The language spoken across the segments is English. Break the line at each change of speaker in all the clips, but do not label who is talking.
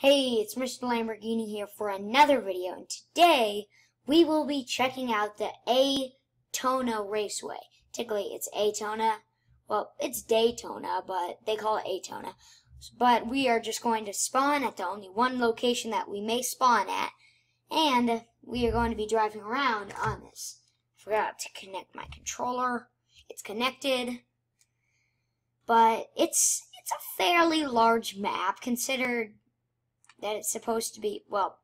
Hey, it's Mr. Lamborghini here for another video, and today we will be checking out the ATE-ONA Raceway. Technically, it's ATE-ONA. Well, it's Daytona, but they call it ATE-ONA. But we are just going to spawn at the only one location that we may spawn at, and we are going to be driving around on this. I forgot to connect my controller. It's connected, but it's a fairly large map considered that it's supposed to be. Well,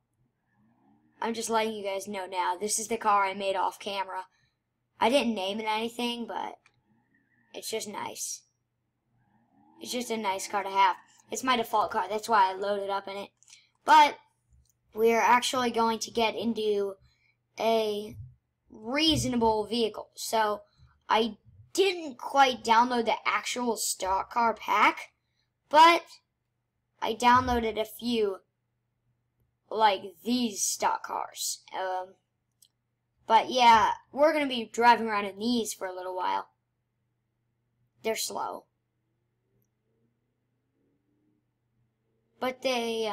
I'm just letting you guys know now. This is the car I made off camera. I didn't name it anything, but it's just nice. It's just a nice car to have. It's my default car. That's why I loaded up in it. But we're actually going to get into a reasonable vehicle. So I didn't quite download the actual stock car pack, but I downloaded a few, like these stock cars. But yeah, we're going to be driving around in these for a little while. They're slow, but they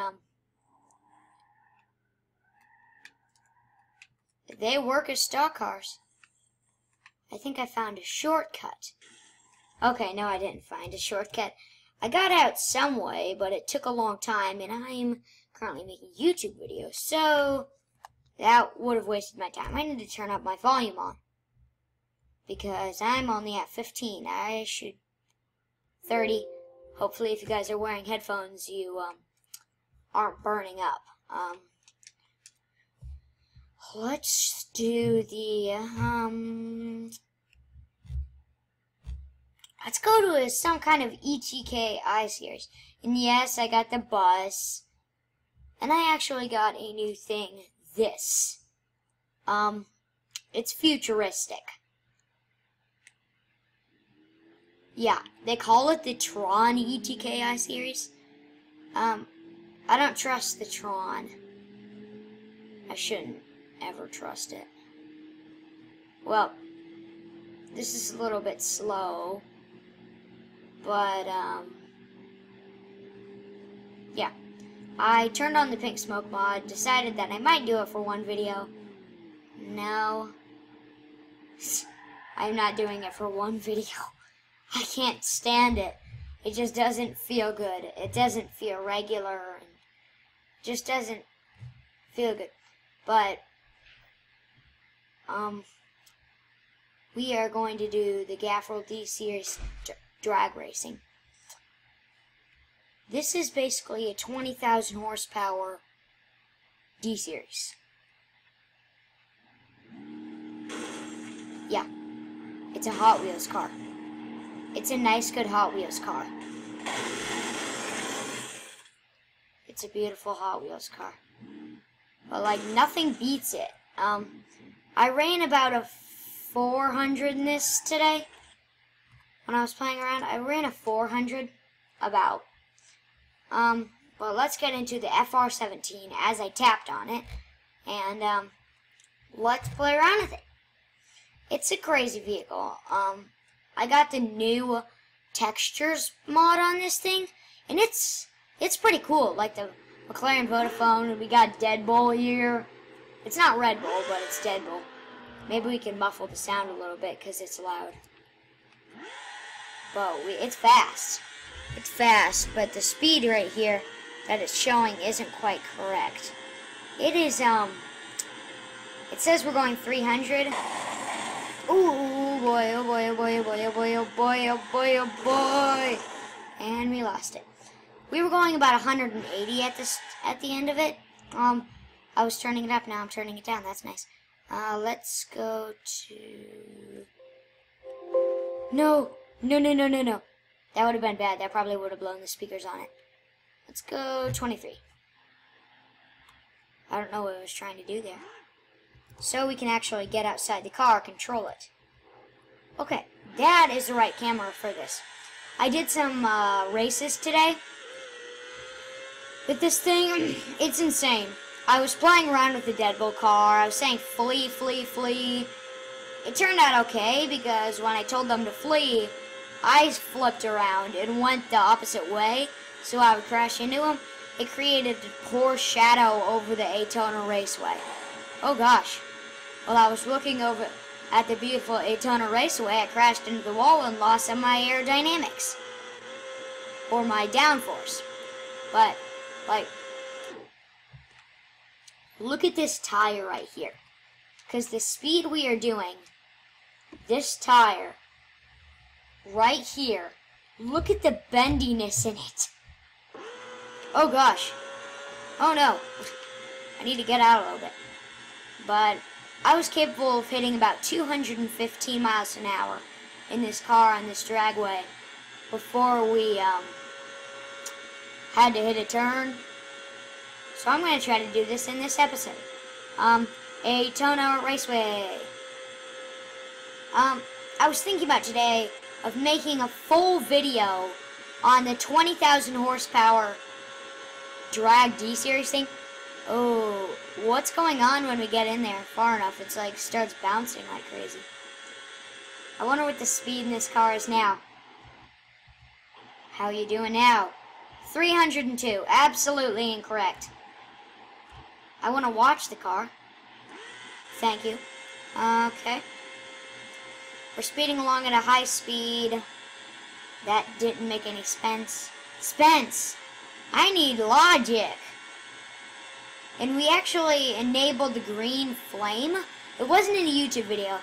work as stock cars. I think I found a shortcut. Okay, no, I didn't find a shortcut. I got out some way, but it took a long time, and I'm currently making YouTube videos, so that would have wasted my time. I need to turn up my volume on, because I'm only at 15. I should 30. Hopefully, if you guys are wearing headphones, you aren't burning up. Let's do the let's go to some kind of ATE-ONA series. And yes, I got the bus. And I actually got a new thing, this. It's futuristic. Yeah, they call it the Tron ATE-ONA series. I don't trust the Tron. I shouldn't ever trust it. Well, this is a little bit slow. But, yeah. I turned on the pink smoke mod, decided that I might do it for one video. No. I'm not doing it for one video. I can't stand it. It just doesn't feel good. It doesn't feel regular. And just doesn't feel good. But, we are going to do the Gaff-Roll D series drag racing. This is basically a 20,000 horsepower D series. Yeah, it's a Hot Wheels car. It's a nice, good Hot Wheels car. It's a beautiful Hot Wheels car. But like nothing beats it. I ran about a 400 in this today. When I was playing around, I ran a 400 about. But let's get into the FR17 as I tapped on it, and let's play around with it. It's a crazy vehicle. I got the new textures mod on this thing, and it's pretty cool. Like the McLaren Vodafone, and we got Dead Bull here. It's not Red Bull, but it's Dead Bull. Maybe we can muffle the sound a little bit because it's loud. But it's fast. It's fast, but the speed right here that it's showing isn't quite correct. It is, it says we're going 300. Ooh, boy, oh boy, oh boy, oh boy, oh boy, oh boy, oh boy, oh boy. And we lost it. We were going about 180 at the end of it. I was turning it up, now I'm turning it down. That's nice. Let's go to... No. That would have been bad. That probably would have blown the speakers on it. Let's go 23. I don't know what I was trying to do there. So we can actually get outside the car, control it. Okay, that is the right camera for this. I did some races today with this thing. It's insane. I was playing around with the Deadbolt car. I was saying flee, flee, flee. It turned out okay because when I told them to flee, I flipped around and went the opposite way, so I would crash into him. it created a poor shadow over the Daytona Raceway. Oh gosh. While I was looking over at the beautiful Daytona Raceway, I crashed into the wall and lost some of my aerodynamics. Or my downforce. But, like, look at this tire right here. Because the speed we are doing, this tire right here, look at the bendiness in it. Oh gosh. Oh no. I need to get out a little bit. But I was capable of hitting about 215 miles an hour in this car on this dragway before we had to hit a turn. So I'm going to try to do this in this episode. Daytona Raceway. I was thinking about today of making a full video on the 20,000 horsepower drag D-series thing. Oh, what's going on when we get in there far enough? It's like starts bouncing like crazy. I wonder what the speed in this car is now. How are you doing now? 302. Absolutely incorrect. I want to watch the car. Thank you. Okay. We're speeding along at a high speed. That didn't make any sense. Spence! I need logic. And we actually enabled the green flame. It wasn't in a YouTube video.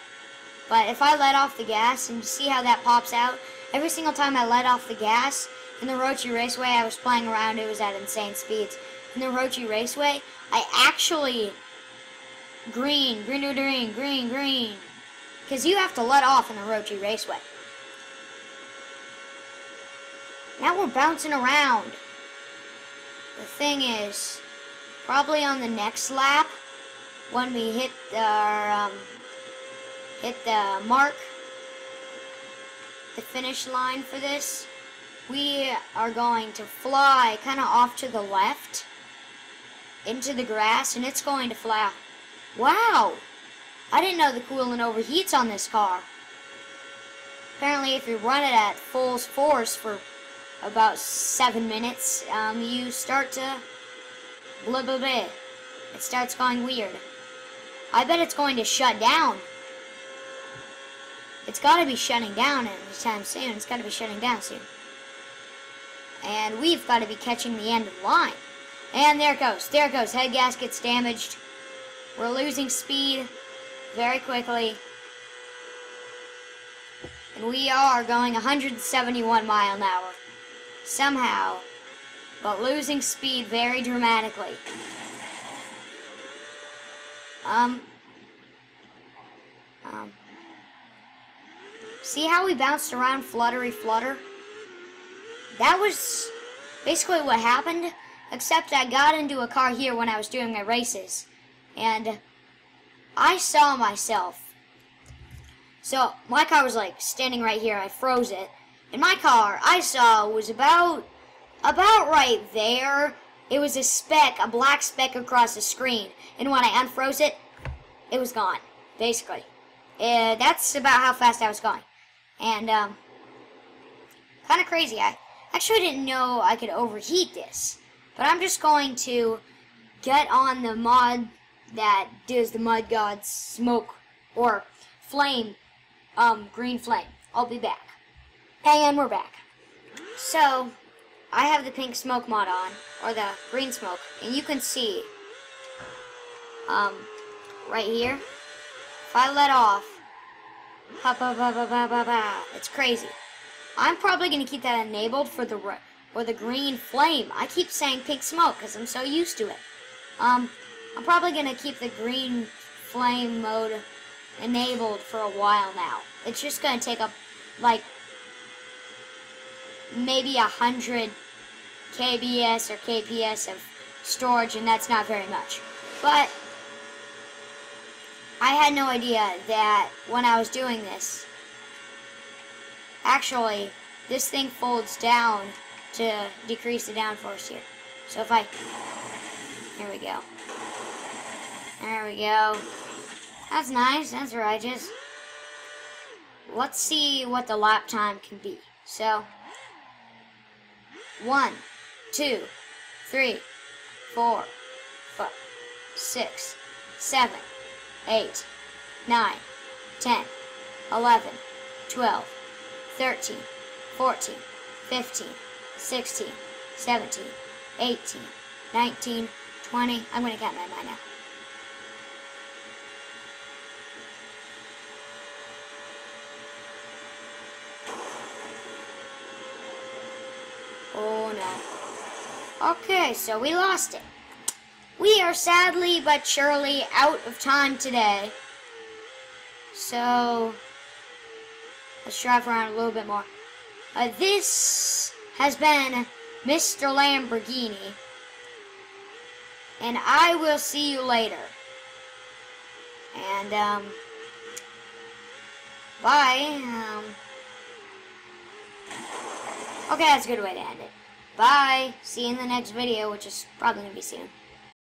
But if I let off the gas and see how that pops out, every single time I let off the gas in the Rochi Raceway, I was playing around. It was at insane speeds. In the Rochi Raceway, I actually green. Because you have to let off in the Rochi Raceway. Now we're bouncing around. The thing is, probably on the next lap, when we hit our hit the mark, the finish line for this, we are going to fly kind of off to the left into the grass, and it's going to fly out. Wow! I didn't know the coolant overheats on this car. Apparently, if you run it at full force for about 7 minutes, you start to blah blah blah. It starts going weird. I bet it's going to shut down. It's got to be shutting down anytime soon. It's got to be shutting down soon. And we've got to be catching the end of the line. And there it goes. There it goes. Head gasket's damaged. We're losing speed very quickly. And we are going 171 miles an hour. Somehow. But losing speed very dramatically. See how we bounced around fluttery flutter? That was basically what happened, except I got into a car here when I was doing my races. And I saw myself. So my car was like standing right here. I froze it. And my car I saw was about right there. It was a speck, a black speck across the screen. And when I unfroze it, it was gone, basically. That's about how fast I was going. And kind of crazy. I actually didn't know I could overheat this. But I'm just going to get on the mod that does the Mud God's smoke or flame, green flame. I'll be back. And we're back. So, I have the pink smoke mod on, or the green smoke, and you can see, right here, if I let off, it's crazy. I'm probably going to keep that enabled for the green flame. I keep saying pink smoke because I'm so used to it. I'm probably going to keep the green flame mode enabled for a while now. It's just going to take up like maybe 100 kbs or kps of storage, and that's not very much. But I had no idea that when I was doing this, actually, this thing folds down to decrease the downforce here. So if I, here we go. There we go. That's nice, that's righteous. Let's see what the lap time can be. So, 1, 2, 3, 4, 5, 6, 7, 8, 9, 10, 11, 12, 13, 14, 15, 16, 17, 18, 19, 20. I'm going to count my mind now. Oh no. Okay, so we lost it. We are sadly but surely out of time today. So let's drive around a little bit more. This has been Mr. Lamborghini, and I will see you later. And bye. Okay, that's a good way to end it. Bye. See you in the next video, which is probably going to be soon.